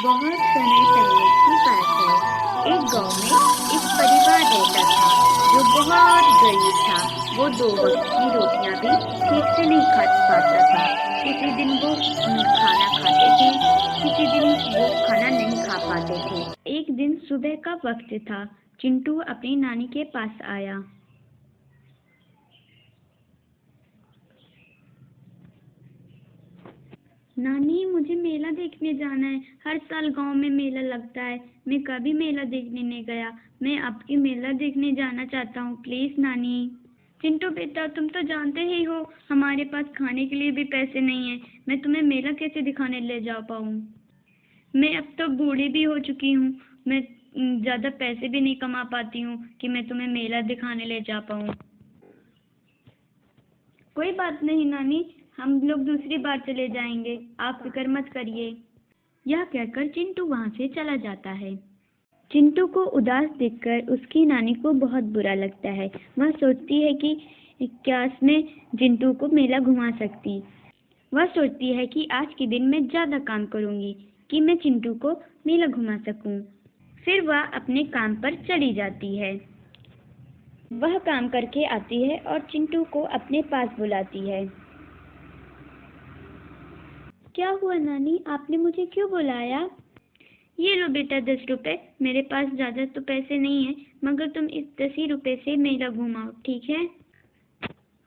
बहुत समय पहले की बात है। एक गांव में एक परिवार रहता था जो बहुत गरीब था। वो दो वक्त की रोटियां भी ठीक से नहीं खा पाता था। किसी दिन वो खाना खाते थे, किसी दिन वो खाना नहीं खा पाते थे। एक दिन सुबह का वक्त था। चिंटू अपनी नानी के पास आया। नानी, मुझे मेला देखने जाना है। हर साल गांव में मेला लगता है। मैं कभी मेला देखने नहीं गया। मैं आपकी मेला देखने जाना चाहता हूँ, प्लीज नानी। चिंटू बेटा, तुम तो जानते ही हो हमारे पास खाने के लिए भी पैसे नहीं है। मैं तुम्हें मेला कैसे दिखाने ले जा पाऊँ? मैं अब तो बूढ़ी भी हो चुकी हूँ। मैं ज्यादा पैसे भी नहीं कमा पाती हूँ कि मैं तुम्हें मेला दिखाने ले जा पाऊँ। कोई बात नहीं नानी, हम लोग दूसरी बार चले जाएंगे, आप फिक्र मत करिए। यह कहकर चिंटू वहां से चला जाता है। चिंटू को उदास देखकर उसकी नानी को बहुत बुरा लगता है। वह सोचती है कि काश मैं चिंटू को मेला घुमा सकती। वह सोचती है कि आज के दिन मैं ज्यादा काम करूंगी कि मैं चिंटू को मेला घुमा सकूं। फिर वह अपने काम पर चली जाती है। वह काम करके आती है और चिंटू को अपने पास बुलाती है। क्या हुआ नानी, आपने मुझे क्यों बुलाया? ये लो बेटा 10 रुपए। मेरे पास ज़्यादा तो पैसे नहीं है, मगर तुम इस 10 ही रुपए से मेला घुमाओ, ठीक है?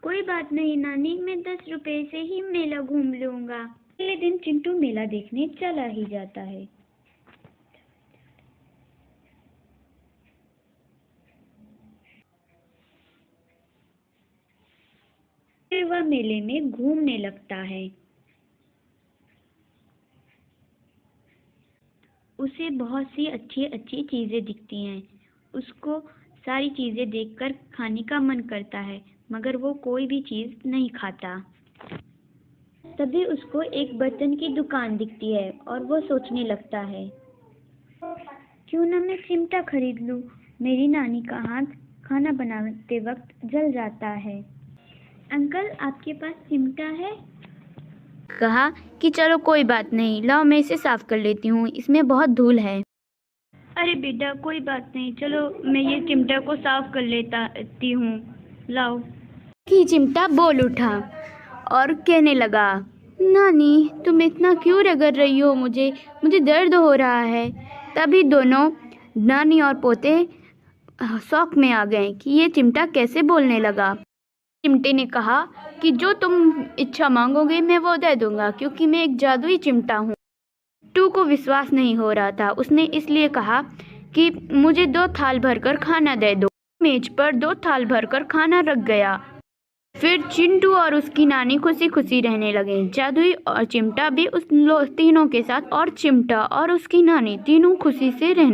कोई बात नहीं नानी, मैं 10 रुपए से ही मेला घूम लूंगा। अगले दिन चिंटू मेला देखने चला ही जाता है। फिर वह मेले में घूमने लगता है। उसे बहुत सी अच्छी अच्छी चीज़ें दिखती हैं। उसको सारी चीज़ें देखकर खाने का मन करता है, मगर वो कोई भी चीज़ नहीं खाता। तभी उसको एक बर्तन की दुकान दिखती है और वो सोचने लगता है, क्यों ना मैं चिमटा खरीद लूं। मेरी नानी का हाथ खाना बनाते वक्त जल जाता है। अंकल, आपके पास चिमटा है? कहा कि चलो कोई बात नहीं, लाओ मैं इसे साफ कर लेती हूँ, इसमें बहुत धूल है। अरे बेटा, कोई बात नहीं, चलो मैं ये चिमटा को साफ कर लेती हूँ, लाओ। कि चिमटा बोल उठा और कहने लगा, नानी तुम इतना क्यों रगड़ रही हो मुझे मुझे दर्द हो रहा है। तभी दोनों नानी और पोते शौक में आ गए कि ये चिमटा कैसे बोलने लगा। चिमटे ने कहा कि जो तुम इच्छा मांगोगे मैं वो दे दूंगा, क्योंकि मैं एक जादुई चिमटा हूँ। टू को विश्वास नहीं हो रहा था। उसने इसलिए कहा कि मुझे 2 थाल भरकर खाना दे दो। मेज पर 2 थाल भरकर खाना रख गया। फिर चिंटू और उसकी नानी खुशी खुशी रहने लगे। जादुई और चिमटा भी उस तीनों के साथ, और चिमटा और उसकी नानी तीनों खुशी से रहने